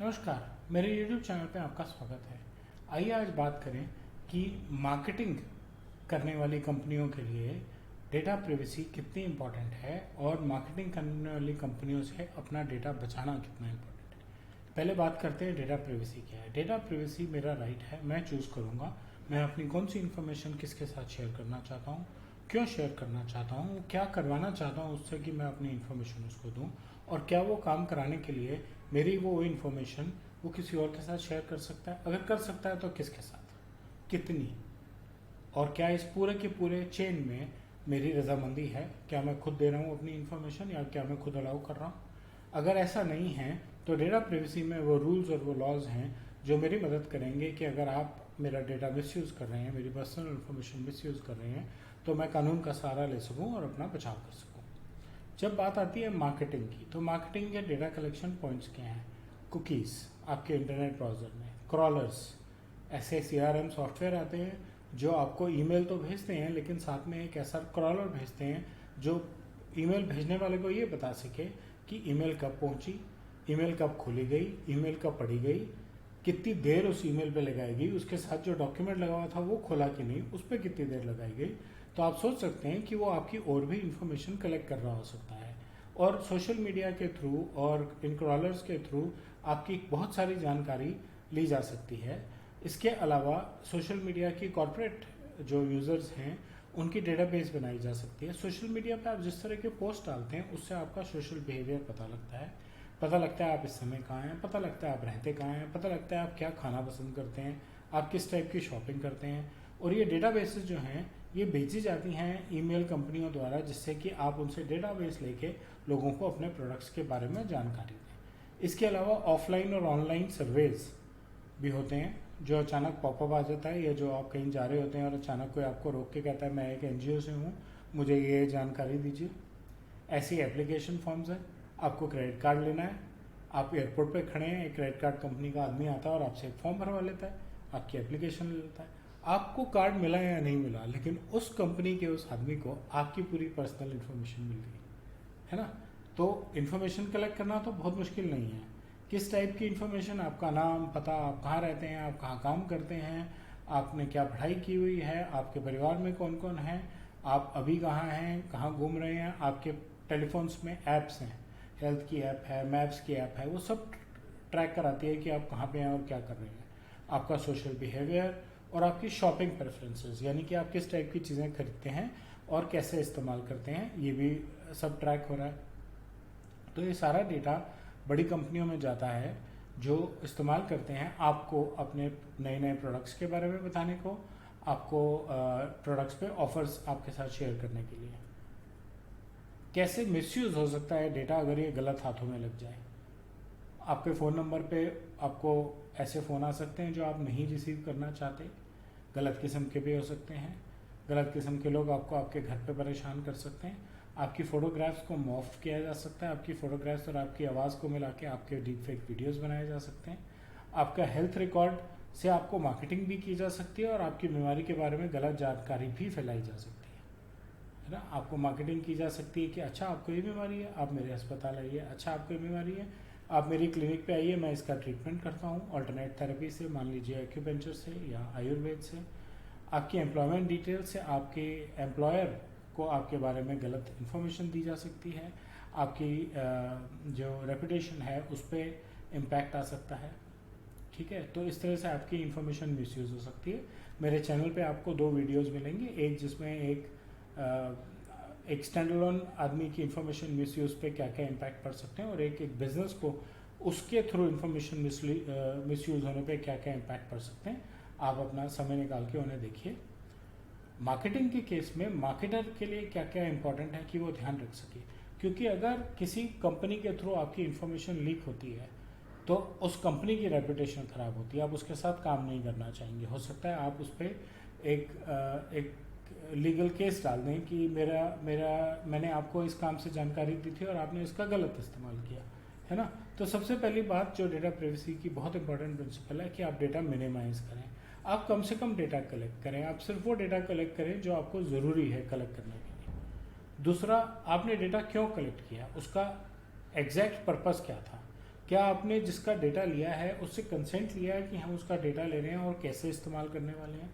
नमस्कार, मेरे YouTube channel पे आपका स्वागत है। आइए आज बात करें कि मार्केटिंग करने वाली कंपनियों के लिए डेटा प्राइवेसी कितनी इम्पोर्टेंट है और मार्केटिंग करने वाली कंपनियों से अपना डेटा बचाना कितना इम्पोर्टेंट है। पहले बात करते हैं डेटा प्राइवेसी क्या है। डेटा प्राइवेसी मेरा राइट है, मैं चूज़ करूँगा मैं अपनी कौन सी इन्फॉर्मेशन किसके साथ शेयर करना चाहता हूँ, क्यों शेयर करना चाहता हूँ, क्या करवाना चाहता हूँ उससे कि मैं अपनी इन्फॉर्मेशन उसको दूँ, और क्या वो काम कराने के लिए मेरी वो इन्फॉर्मेशन वो किसी और के साथ शेयर कर सकता है। अगर कर सकता है तो किसके साथ, कितनी, और क्या इस पूरे के पूरे चेन में मेरी रजामंदी है, क्या मैं खुद दे रहा हूँ अपनी इन्फॉर्मेशन या क्या मैं खुद अलाउ कर रहा हूँ। अगर ऐसा नहीं है तो डेटा प्राइवेसी में वो रूल्स और वो लॉज हैं जो मेरी मदद करेंगे कि अगर आप मेरा डेटा मिसयूज़ कर रहे हैं, मेरी पर्सनल इन्फॉर्मेशन मिसयूज़ कर रहे हैं, तो मैं कानून का सहारा ले सकूँ और अपना बचाव कर सकूँ। जब बात आती है मार्केटिंग की, तो मार्केटिंग के डेटा कलेक्शन पॉइंट्स क्या हैं। कुकीज़ आपके इंटरनेट ब्राउज़र में, क्रॉलर्स, ऐसे CRM सॉफ्टवेयर आते हैं जो आपको ईमेल तो भेजते हैं लेकिन साथ में एक ऐसा क्रॉलर भेजते हैं जो ईमेल भेजने वाले को ये बता सके कि ईमेल कब पहुंची, ईमेल कब खोली गई, ईमेल कब पढ़ी गई, कितनी देर उस ईमेल पे लगाएगी, उसके साथ जो डॉक्यूमेंट लगा हुआ था वो खोला कि नहीं, उस पर कितनी देर लगाई गई। तो आप सोच सकते हैं कि वो आपकी और भी इंफॉर्मेशन कलेक्ट कर रहा हो सकता है। और सोशल मीडिया के थ्रू और इन क्रॉलर्स के थ्रू आपकी बहुत सारी जानकारी ली जा सकती है। इसके अलावा सोशल मीडिया की कॉर्पोरेट जो यूज़र्स हैं उनकी डेटाबेस बनाई जा सकती है। सोशल मीडिया पे आप जिस तरह के पोस्ट डालते हैं उससे आपका सोशल बिहेवियर पता लगता है। पता लगता है आप इस समय कहाँ हैं, पता लगता है आप रहते कहाँ हैं, पता लगता है आप क्या खाना पसंद करते हैं, आप किस टाइप की शॉपिंग करते हैं। और ये डेटाबेसेस जो हैं ये भेजी जाती हैं ईमेल कंपनियों द्वारा, जिससे कि आप उनसे डेटाबेस लेके लोगों को अपने प्रोडक्ट्स के बारे में जानकारी दें। इसके अलावा ऑफलाइन और ऑनलाइन सर्वेज भी होते हैं जो अचानक पॉपअप आ जाता है, या जो आप कहीं जा रहे होते हैं और अचानक कोई आपको रोक के कहता है मैं एक NGO से हूँ, मुझे ये जानकारी दीजिए। ऐसी एप्लीकेशन फॉर्म्स हैं। आपको क्रेडिट कार्ड लेना है, आप एयरपोर्ट पे खड़े हैं, एक क्रेडिट कार्ड कंपनी का आदमी आता है और आपसे एक फॉर्म भरवा लेता है, आपकी एप्लीकेशन ले लेता है। आपको कार्ड मिला या नहीं मिला, लेकिन उस कंपनी के उस आदमी को आपकी पूरी पर्सनल इन्फॉर्मेशन मिल गई है ना। तो इन्फॉर्मेशन कलेक्ट करना तो बहुत मुश्किल नहीं है। किस टाइप की इन्फॉर्मेशन, आपका नाम, पता, आप कहाँ रहते हैं, आप कहाँ काम करते हैं, आपने क्या पढ़ाई की हुई है, आपके परिवार में कौन कौन है, आप अभी कहाँ हैं, कहाँ घूम रहे हैं, आपके टेलीफोन्स में ऐप्स हैं, हेल्थ की ऐप है, मैप्स की ऐप है, वो सब ट्रैक कराती है कि आप कहाँ पे हैं और क्या कर रहे हैं। आपका सोशल बिहेवियर और आपकी शॉपिंग प्रेफरेंसेस, यानी कि आप किस टाइप की चीज़ें खरीदते हैं और कैसे इस्तेमाल करते हैं, ये भी सब ट्रैक हो रहा है। तो ये सारा डेटा बड़ी कंपनियों में जाता है जो इस्तेमाल करते हैं आपको अपने नए नए प्रोडक्ट्स के बारे में बताने को, आपको प्रोडक्ट्स पे ऑफर्स आपके साथ शेयर करने के लिए। कैसे मिसयूज़ हो सकता है डेटा अगर ये गलत हाथों में लग जाए। आपके फ़ोन नंबर पे आपको ऐसे फ़ोन आ सकते हैं जो आप नहीं रिसीव करना चाहते, गलत किस्म के भी हो सकते हैं। गलत किस्म के लोग आपको आपके घर पे परेशान कर सकते हैं। आपकी फ़ोटोग्राफ्स को मॉर्फ किया जा सकता है, आपकी फ़ोटोग्राफ्स और आपकी आवाज़ को मिला के आपके डीप फेक वीडियोज़ बनाए जा सकते हैं। आपका हेल्थ रिकॉर्ड से आपको मार्केटिंग भी की जा सकती है और आपकी बीमारी के बारे में गलत जानकारी भी फैलाई जा सकती है ना। आपको मार्केटिंग की जा सकती है कि अच्छा आपको ये बीमारी है, आप मेरे अस्पताल आइए, अच्छा आपको ये बीमारी है, आप मेरी क्लिनिक पे आइए, मैं इसका ट्रीटमेंट करता हूँ ऑल्टरनेट थेरेपी से, मान लीजिए एक्यूपेंचर से या आयुर्वेद से। आपकी एम्प्लॉयमेंट डिटेल से आपके एम्प्लॉयर को आपके बारे में गलत इन्फॉर्मेशन दी जा सकती है। आपकी जो रेपुटेशन है उस पर इम्पैक्ट आ सकता है। ठीक है, तो इस तरह से आपकी इन्फॉर्मेशन मिसयूज़ हो सकती है। मेरे चैनल पे आपको 2 वीडियोस मिलेंगे, एक जिसमें एक स्टैंड अलोन आदमी की इन्फॉर्मेशन मिसयूज़ पे क्या क्या इम्पैक्ट पड़ सकते हैं, और एक बिजनेस को उसके थ्रू इन्फॉर्मेशन मिसयूज़ होने पे क्या क्या इम्पैक्ट पड़ सकते हैं। आप अपना समय निकाल के उन्हें देखिए। मार्केटिंग के केस में मार्केटर के लिए क्या क्या इंपॉर्टेंट है कि वो ध्यान रख सके, क्योंकि अगर किसी कंपनी के थ्रू आपकी इन्फॉर्मेशन लीक होती है तो उस कंपनी की रेपुटेशन ख़राब होती है, आप उसके साथ काम नहीं करना चाहेंगे। हो सकता है आप उस पर एक लीगल केस डाल दें कि मैंने आपको इस काम से जानकारी दी थी और आपने इसका गलत इस्तेमाल किया है ना। तो सबसे पहली बात जो डेटा प्राइवेसी की बहुत इंपॉर्टेंट प्रिंसिपल है कि आप डेटा मिनिमाइज करें। आप कम से कम डेटा कलेक्ट करें, आप सिर्फ वो डेटा कलेक्ट करें जो आपको ज़रूरी है कलेक्ट करने के लिए। दूसरा, आपने डेटा क्यों कलेक्ट किया, उसका एग्जैक्ट पर्पस क्या था। क्या आपने जिसका डेटा लिया है उससे कंसेंट लिया है कि हम उसका डेटा ले रहे हैं और कैसे इस्तेमाल करने वाले हैं?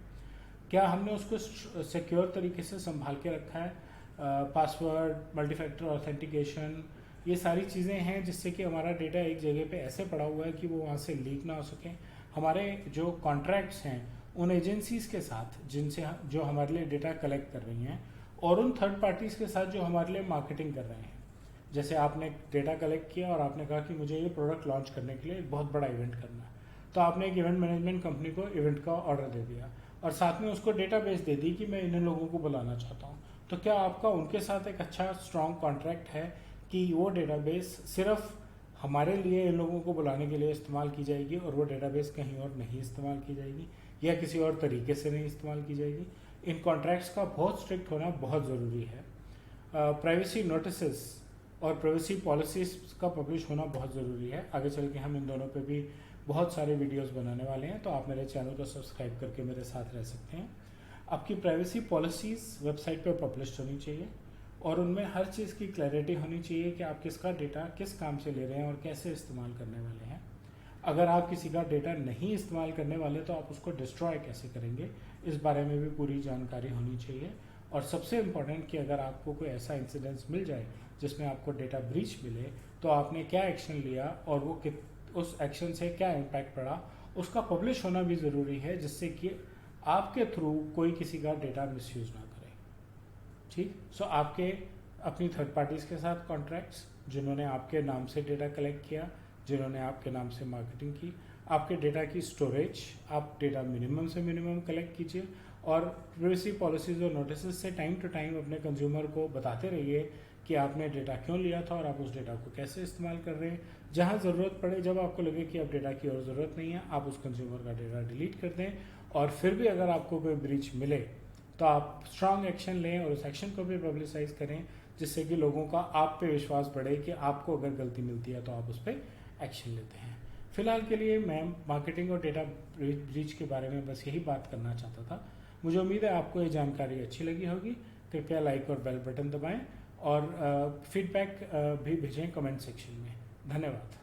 क्या हमने उसको सिक्योर तरीके से संभाल के रखा है? पासवर्ड, मल्टी फैक्टर ऑथेंटिकेशन, ये सारी चीज़ें हैं जिससे कि हमारा डेटा एक जगह पे ऐसे पड़ा हुआ है कि वो वहाँ से लीक ना हो सके। हमारे जो कॉन्ट्रैक्ट्स हैं उन एजेंसीज के साथ जिनसे जो हमारे लिए डेटा कलेक्ट कर रही हैं, और उन थर्ड पार्टीज़ के साथ जो हमारे लिए मार्केटिंग कर रहे हैं। जैसे आपने डेटा कलेक्ट किया और आपने कहा कि मुझे ये प्रोडक्ट लॉन्च करने के लिए एक बहुत बड़ा इवेंट करना है, तो आपने एक इवेंट मैनेजमेंट कंपनी को इवेंट का ऑर्डर दे दिया और साथ में उसको डेटाबेस दे दी कि मैं इन लोगों को बुलाना चाहता हूँ। तो क्या आपका उनके साथ एक अच्छा स्ट्रॉन्ग कॉन्ट्रैक्ट है कि वो डेटाबेस सिर्फ हमारे लिए इन लोगों को बुलाने के लिए इस्तेमाल की जाएगी और वो डेटाबेस कहीं और नहीं इस्तेमाल की जाएगी या किसी और तरीके से नहीं इस्तेमाल की जाएगी? इन कॉन्ट्रैक्ट्स का बहुत स्ट्रिक्ट होना बहुत ज़रूरी है। प्राइवेसी नोटिसेस और प्राइवेसी पॉलिसीज़ का पब्लिश होना बहुत ज़रूरी है। आगे चल के हम इन दोनों पे भी बहुत सारे वीडियोस बनाने वाले हैं, तो आप मेरे चैनल को सब्सक्राइब करके मेरे साथ रह सकते हैं। आपकी प्राइवेसी पॉलिसीज़ वेबसाइट पर पब्लिश होनी चाहिए और उनमें हर चीज़ की क्लैरिटी होनी चाहिए कि आप किसका डेटा किस काम से ले रहे हैं और कैसे इस्तेमाल करने वाले हैं। अगर आप किसी का डेटा नहीं इस्तेमाल करने वाले तो आप उसको डिस्ट्रॉय कैसे करेंगे, इस बारे में भी पूरी जानकारी होनी चाहिए। और सबसे इम्पोर्टेंट कि अगर आपको कोई ऐसा इंसिडेंस मिल जाए जिसमें आपको डेटा ब्रीच मिले तो आपने क्या एक्शन लिया और वो उस एक्शन से क्या इम्पैक्ट पड़ा, उसका पब्लिश होना भी ज़रूरी है, जिससे कि आपके थ्रू कोई किसी का डेटा मिसयूज़ ना करे। ठीक, सो आपके अपनी थर्ड पार्टीज़ के साथ कॉन्ट्रैक्ट्स, जिन्होंने आपके नाम से डेटा कलेक्ट किया, जिन्होंने आपके नाम से मार्केटिंग की, आपके डेटा की स्टोरेज, आप डेटा मिनिमम से मिनिमम कलेक्ट कीजिए और प्राइवेसी पॉलिसीज़ और नोटिस से टाइम टू टाइम अपने कंज्यूमर को बताते रहिए कि आपने डेटा क्यों लिया था और आप उस डेटा को कैसे इस्तेमाल कर रहे हैं। जहां ज़रूरत पड़े, जब आपको लगे कि अब डेटा की और ज़रूरत नहीं है, आप उस कंज्यूमर का डेटा डिलीट कर दें। और फिर भी अगर आपको कोई ब्रीच मिले तो आप स्ट्रांग एक्शन लें और उस एक्शन को भी पब्लिसाइज करें, जिससे कि लोगों का आप पे विश्वास बढ़े कि आपको अगर गलती मिलती है तो आप उस पर एक्शन लेते हैं। फिलहाल के लिए मैं मार्केटिंग और डेटा ब्रीच के बारे में बस यही बात करना चाहता था। मुझे उम्मीद है आपको ये जानकारी अच्छी लगी होगी। कृपया लाइक और बेल बटन दबाएं और फीडबैक भी भेजें कमेंट सेक्शन में। धन्यवाद।